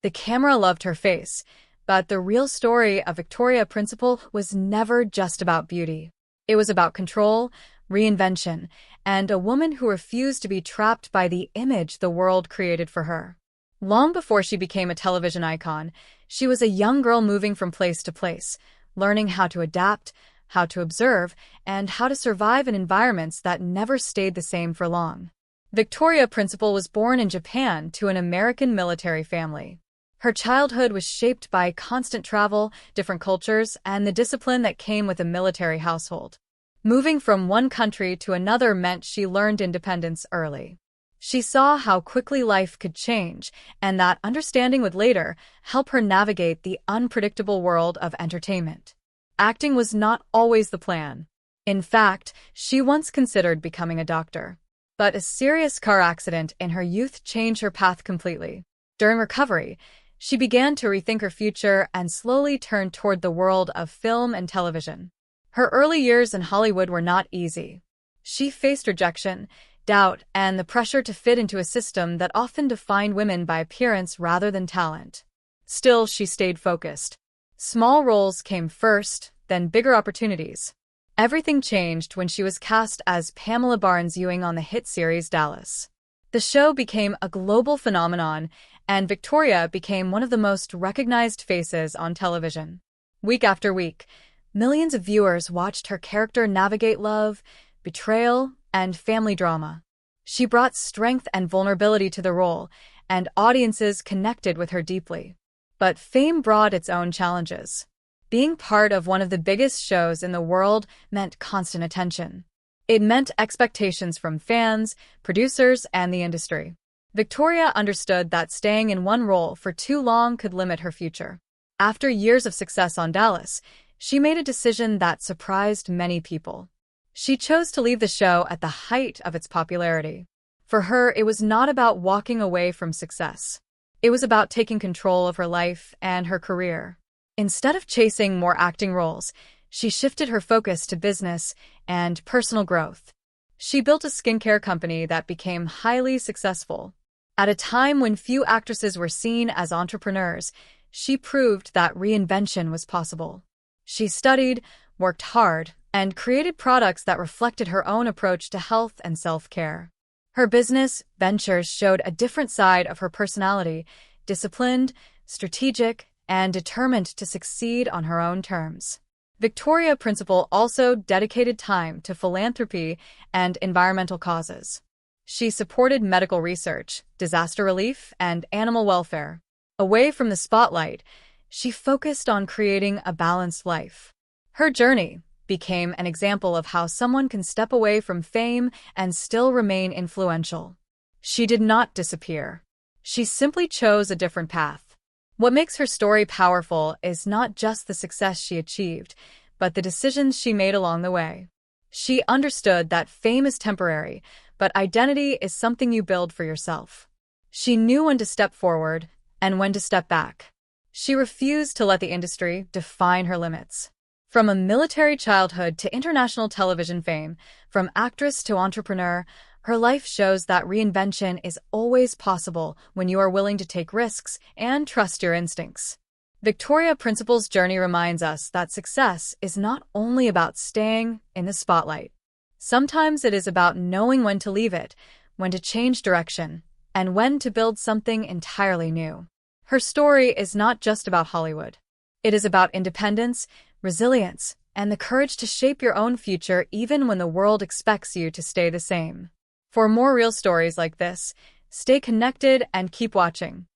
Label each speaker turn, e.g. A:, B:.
A: The camera loved her face, but the real story of Victoria Principal was never just about beauty. It was about control, reinvention, and a woman who refused to be trapped by the image the world created for her. Long before she became a television icon, she was a young girl moving from place to place, learning how to adapt, how to observe, and how to survive in environments that never stayed the same for long. Victoria Principal was born in Japan to an American military family. Her childhood was shaped by constant travel, different cultures, and the discipline that came with a military household. Moving from one country to another meant she learned independence early. She saw how quickly life could change, and that understanding would later help her navigate the unpredictable world of entertainment. Acting was not always the plan. In fact, she once considered becoming a doctor. But a serious car accident in her youth changed her path completely. During recovery, she began to rethink her future and slowly turned toward the world of film and television. Her early years in Hollywood were not easy. She faced rejection, doubt, and the pressure to fit into a system that often defined women by appearance rather than talent. Still, she stayed focused. Small roles came first, then bigger opportunities. Everything changed when she was cast as Pamela Barnes-Ewing on the hit series Dallas. The show became a global phenomenon, and Victoria became one of the most recognized faces on television. Week after week, millions of viewers watched her character navigate love, betrayal, and family drama. She brought strength and vulnerability to the role, and audiences connected with her deeply. But fame brought its own challenges. Being part of one of the biggest shows in the world meant constant attention. It meant expectations from fans, producers, and the industry. Victoria understood that staying in one role for too long could limit her future. After years of success on Dallas, she made a decision that surprised many people. She chose to leave the show at the height of its popularity. For her, it was not about walking away from success. It was about taking control of her life and her career. Instead of chasing more acting roles, she shifted her focus to business and personal growth. She built a skincare company that became highly successful. At a time when few actresses were seen as entrepreneurs, she proved that reinvention was possible. She studied, worked hard, and created products that reflected her own approach to health and self-care. Her business ventures showed a different side of her personality, disciplined, strategic, and determined to succeed on her own terms. Victoria Principal also dedicated time to philanthropy and environmental causes. She supported medical research, disaster relief, and animal welfare. Away from the spotlight, she focused on creating a balanced life. Her journey became an example of how someone can step away from fame and still remain influential. She did not disappear. She simply chose a different path. What makes her story powerful is not just the success she achieved, but the decisions she made along the way. She understood that fame is temporary, but identity is something you build for yourself. She knew when to step forward and when to step back. She refused to let the industry define her limits. From a military childhood to international television fame, from actress to entrepreneur, her life shows that reinvention is always possible when you are willing to take risks and trust your instincts. Victoria Principal's journey reminds us that success is not only about staying in the spotlight. Sometimes it is about knowing when to leave it, when to change direction, and when to build something entirely new. Her story is not just about Hollywood. It is about independence, resilience, and the courage to shape your own future even when the world expects you to stay the same. For more real stories like this, stay connected and keep watching.